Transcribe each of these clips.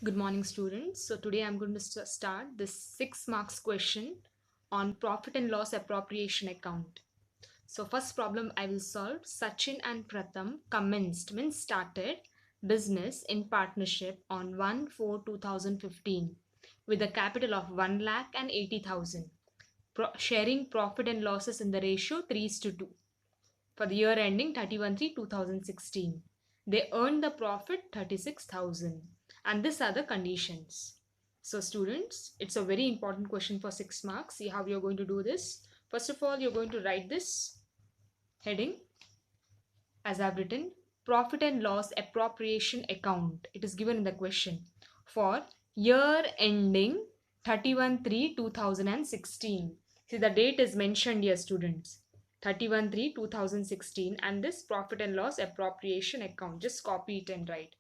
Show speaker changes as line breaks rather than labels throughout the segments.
Good morning, students. So today I'm going to start this 6 marks question on profit and loss appropriation account. So first problem I will solve. Sachin and Pratham commenced, means started business in partnership on 1/4/2015 with a capital of 1,80,000, sharing profit and losses in the ratio 3:2 for the year ending 31/3/2016. They earned the profit 36,000, and these are the conditions. So students, it's a very important question for 6 marks. See how you're going to do this. First of all, you're going to write this heading as I've written, profit and loss appropriation account. It is given in the question for year ending 31/3/2016. See, the date is mentioned here, students. 31/3/2016, and this profit and loss appropriation account. Just copy it and write.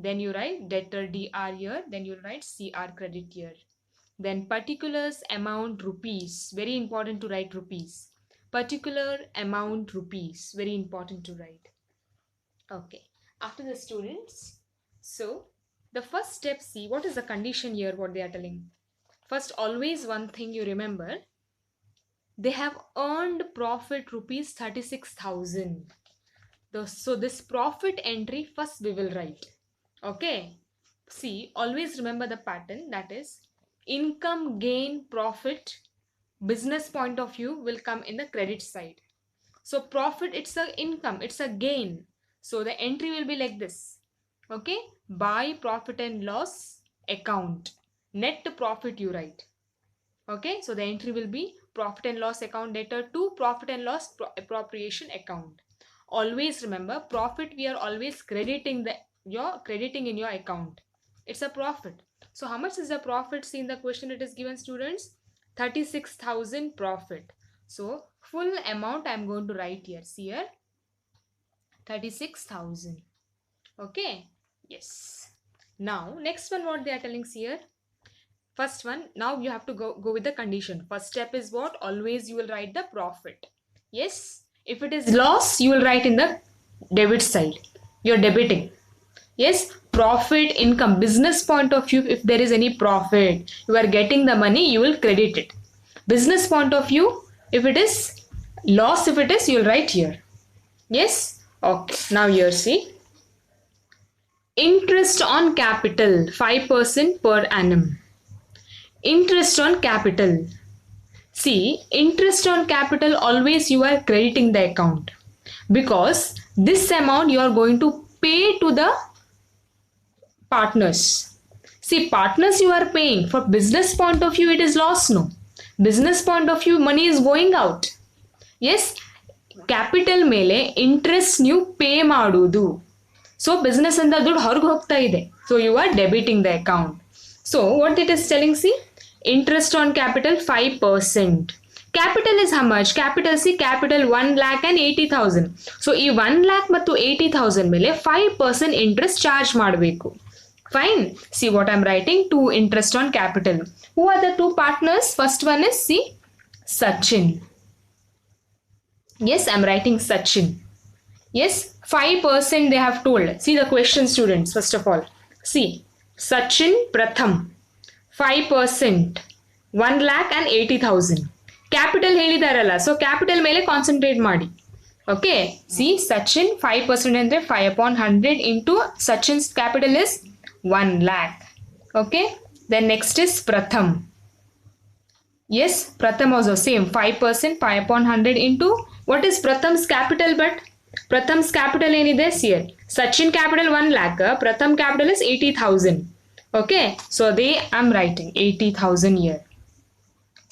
Then you write debtor DR here, then you write CR credit here. Then particulars amount rupees. Very important to write rupees. Particular amount rupees. Very important to write. Okay. After the students, so the first step, see what is the condition here, what they are telling. First, always one thing you remember, they have earned profit rupees 36,000. So this profit entry first we will write. Okay. See, always remember the pattern, that is income, gain, profit, business point of view will come in the credit side. So profit, it's a income, it's a gain. So the entry will be like this. Okay. By profit and loss account. Net profit you write. Okay. So the entry will be profit and loss account debtor to profit and loss appropriation account. Always remember, profit we are always crediting in your account. It's a profit. So how much is the profit? See, in the question it is given, students, 36,000 profit. So full amount I am going to write here. See here, 36,000. Okay. Yes. Now next one, what they are telling here. First one, now you have to go with the condition. First step is what? Always you will write the profit. Yes. If it is loss, you will write in the debit side. You're debiting. Yes. Profit, income, business point of view, if there is any profit, you are getting the money, you will credit it. Business point of view, if it is loss, if it is, you will write here. Yes. Okay. Now here see. Interest on capital, 5% per annum. Interest on capital. See, interest on capital, always you are crediting the account, because this amount you are going to pay to the partners. See, partners you are paying. For business point of view, it is loss, no. Business point of view, money is going out. Yes, capital ಮೇಲೆ interest ನೀವು pay ಮಾಡುವುದು. So business ಅಂತ ದುಡ್ಡು ಹೊರಗೆ ಹೋಗ್ತಾ ಇದೆ. So you are debiting the account. So what it is telling, see, interest on capital 5%. Capital is how much? Capital, see, capital 1,80,000. So ಈ 1,00,000 ಮತ್ತು 80,000 ಮೇಲೆ 5% interest charge ಮಾಡಬೇಕು. Fine. See what I'm writing, to interest on capital. Who are the two partners? First one is, see, Sachin. Yes, I'm writing Sachin. Yes, 5% they have told. See the question, students, first of all. See, Sachin, Pratham, 5%, 1,80,000. Capital ಹೇಳಿದಾರಲ್ಲ, so capital ಮೇಲೆ concentrate ಮಾಡಿ. Okay, see, Sachin 5% ಅಂದ್ರೆ 5/100 into Sachin's capital is 1,00,000. Okay, then next is Pratham. Yes, Pratham also same 5%, 5/100 into what is Pratham's capital, but Pratham's capital ಏನಿದೆ here. Sachin capital 1,00,000, Pratham capital is 80,000. Okay, so I'm writing 80,000 here.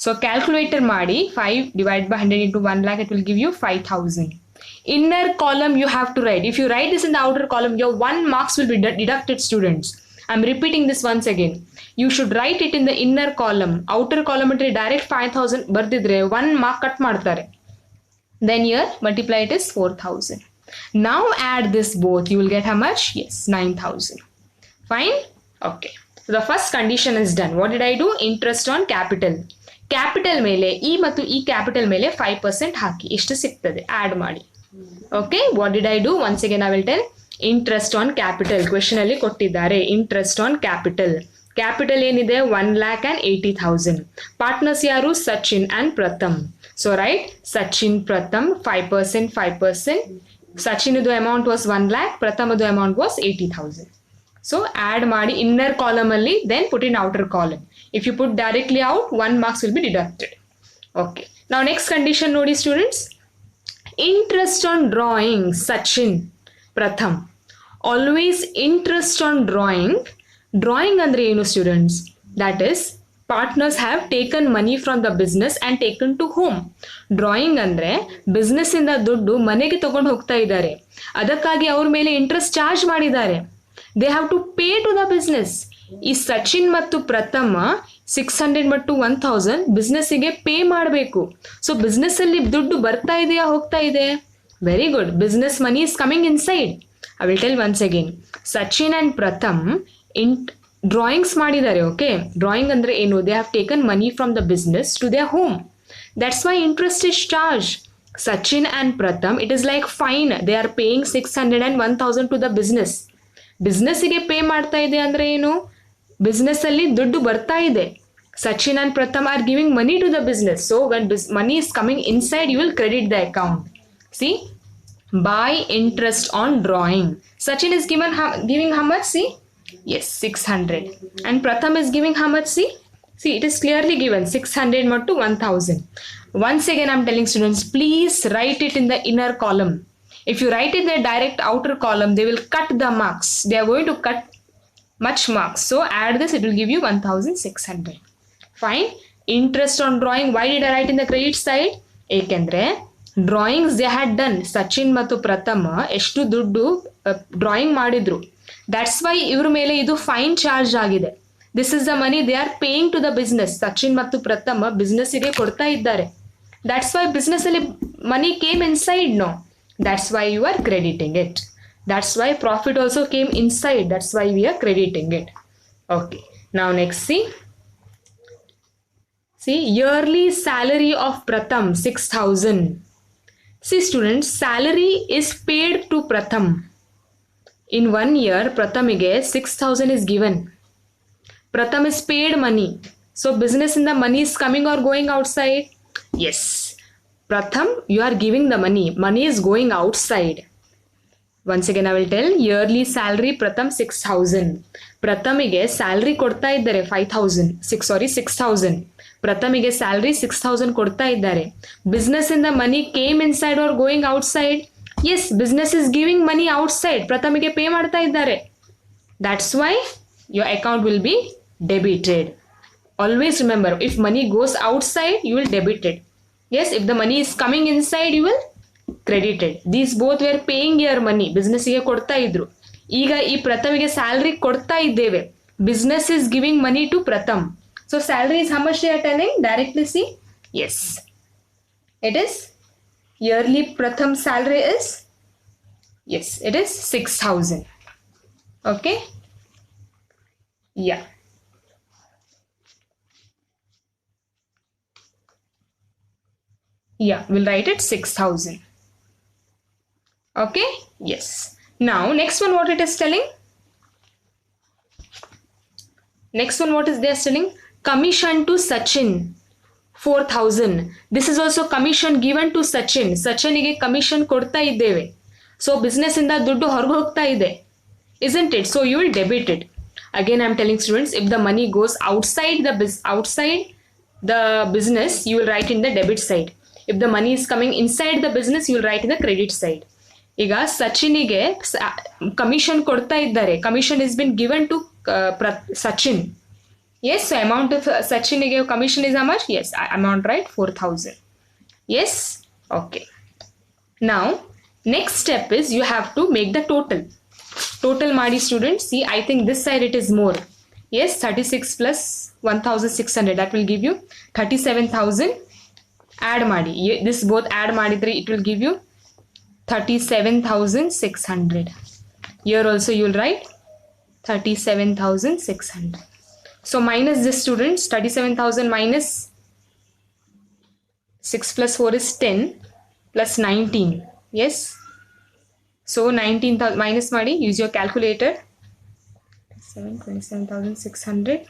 So calculator ಮಾಡಿ 5 divided by 100 into 1,00,000, it will give you 5,000. Inner column you have to write. If you write this in the outer column, your 1 marks will be deducted, students. I'm repeating this once again. You should write it in the inner column. Outer column ಅಂದ್ರೆ direct 5,000 ಬರ್ದಿದ್ರೆ 1 mark cut ಮಾಡ್ತಾರೆ. Then here multiply it is 4,000. Now add this both. You will get how much? Yes, 9,000. Fine? Okay. So the first condition is done. What did I do? Interest on capital. Capital ಮೇಲೆ ಈ ಮತ್ತು ಈ capital ಮೇಲೆ 5% ಹಾಕಿ ಎಷ್ಟು ಸಿಗ್ತದೆ add ಮಾಡಿ. Okay, what did I do? Once again I will tell. Interest on capital question ಅಲ್ಲಿ ಕೊಟ್ಟಿದ್ದಾರೆ. ಇಂಟ್ರೆಸ್ಟ್ ಆನ್ ಕ್ಯಾಪಿಟಲ್, ಕ್ಯಾಪಿಟಲ್ ಏನಿದೆ 1,80,000. ಪಾರ್ಟ್ನರ್ಸ್ ಯಾರು? Sachin and Pratham. So right Sachin Pratham 5%, 5%. ಸಚಿನ್ದು ಅಮೌಂಟ್ ವಾಸ್ 1 lakh, ಪ್ರಥಮದು ಅಮೌಂಟ್ ವಾಸ್ 80,000. ಸೊ ಆಡ್ ಮಾಡಿ ಇನ್ನರ್ ಕಾಲಮ್ ಅಲ್ಲಿ, then put in outer column. If you put directly out 1 marks will be deducted. Okay, now next condition nodi students. Interest on drawing Sachin Pratham. Always interest on drawing. Drawing andre enu students? That is partners have taken money from the business and taken to home. Drawing andre business inda ದುಡ್ಡು ಮನೆಗೆ ತಗೊಂಡು ಹೋಗ್ತಾ ಇದ್ದಾರೆ, ಅದಕ್ಕಾಗಿ ಅವ್ರ ಮೇಲೆ interest charge ಮಾಡಿದ್ದಾರೆ. They have to pay to the business. ಈ ಸಚಿನ್ ಮತ್ತು ಪ್ರಥಮ 600 ಮತ್ತು 1000 ಬಿಸ್ನೆಸ್ಸಿಗೆ ಪೇ ಮಾಡಬೇಕು. ಸೊ ಬಿಸ್ನೆಸ್ ಅಲ್ಲಿ ದುಡ್ಡು ಬರ್ತಾ ಇದೆಯಾ ಹೋಗ್ತಾ ಇದೆ? Very good, business money is coming inside. I will tell once again. Sachin and Pratham drawings ಮಾಡಿದ್ದಾರೆ. ಓಕೆ, ಡ್ರಾಯಿಂಗ್ ಅಂದ್ರೆ ಏನು? They have taken money from the business to their home. That's why interest is charge. Sachin and Pratham, it is like fine. They are paying 600 and 1000 to the business. ಬಿಸ್ನೆಸ್ಸಿಗೆ pay ಮಾಡ್ತಾ ಇದೆ ಅಂದ್ರೆ ಏನು? Business ಅಲ್ಲಿ ದುಡ್ಡು ಬರ್ತಾ ಇದೆ. Sachin and Pratham are giving money to the business. So when money is coming inside, you will credit the account. See, by interest on drawing. Sachin is giving how much? See, yes, 600. And Pratham is giving how much? See, it is clearly given 600 more to 1000. Once again, I'm telling students, please write it in the inner column. If you write it in the direct outer column, they will cut the marks. They are going to cut much marks. So add this, it will give you 1600. Fine. Interest on drawing. Why did I write in the credit side? Ekendre drawings they had done. Sachin ಮತ್ತು ಪ್ರಥಮ ಎಷ್ಟು ದುಡ್ಡು drawing ಮಾಡಿದ್ರು. That's why ಇವ್ರ ಮೇಲೆ ಇದು fine charge ಆಗಿದೆ. This is the money they are paying to the business. Sachin ಮತ್ತು ಪ್ರಥಮ ಬಿಸ್ನೆಸ್ಸಿಗೆ ಕೊಡ್ತಾ ಇದ್ದಾರೆ. ದಟ್ಸ್ ವೈ ಬಿಸ್ನೆಸ್ ಅಲ್ಲಿ money came inside. No, that's why you are crediting it. That's why profit also came inside. That's why we are crediting it. Okay, now next see yearly salary of Pratham 6,000. See students, salary is paid to Pratham. In 1 year, Prathamige 6,000 is given. Pratham is paid money. So business in the money is coming or going outside? Yes. Pratham, you are giving the money. Money is going outside. Once again I will tell, yearly salary Pratham 6,000. Prathamige salary ಕೊಡ್ತಾ ಇದ್ದಾರೆ 6,000. ಪ್ರಥಮಿಗೆ salary 6,000 ಕೊಡ್ತಾ ಇದ್ದಾರೆ. Business ಇಂದ money came inside or going outside? Yes, business is giving money outside. ಪ್ರಥಮಿಗೆ pay ಮಾಡ್ತಾ ಇದ್ದಾರೆ. That's why your account will be debited. Always remember, if money goes outside you will debited. Yes, if the money is coming inside you will credited. These both were paying your money. ಬಿಸ್ನೆಸ್ಸಿಗೆ ಕೊಡ್ತಾ ಇದ್ರು. ಈಗ ಈ ಪ್ರಥಮಿಗೆ salary ಕೊಡ್ತಾ ಇದ್ದೇವೆ. Business is giving money to Pratham. So salary is how much they are telling? Directly see? Yes. It is yearly Pratham salary is? Yes, it is 6,000. Okay? Yeah. Yeah, we'll write it 6,000. Okay? Yes. Now, next one what it is telling? Next one what is they are telling? Commission to Sachin 4,000. This is also commission given to Sachin. Sachinige commission ಕೊಡ್ತಾ ಇದ್ದೇವೆ. So business ಇಂದ ದುಡ್ಡು ಹೊರಗೆ ಹೋಗ್ತಾ ಇದೆ, isn't it? So you will debit it. Again I am telling students, if the money goes outside the business, you will write in the debit side. If the money is coming inside the business, you will write in the credit side. ಈಗ ಸಚಿನಿಗೆ commission ಕೊಡ್ತಾ ಇದ್ದಾರೆ. Commission is been given to Sachin. Yes, so amount of Sachin gave commission is how much? Yes, amount right 4,000. Yes, okay. Now next step is you have to make the total. Total madi students. See, I think this side it is more. Yes, 36 plus 1,600, that will give you 37,000. Add madi. This both add madidre, it will give you 37,600. Here also you will write 37,600. So minus this students, 37,000 minus 6 plus 4 is 10 plus 19. Yes, So 19,000 minus ಮಾಡಿ, use your calculator. 27,600,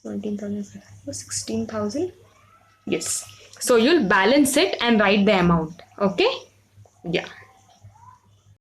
17,000, 16,000. Yes. So you'll balance it and write the amount. Okay. Yeah.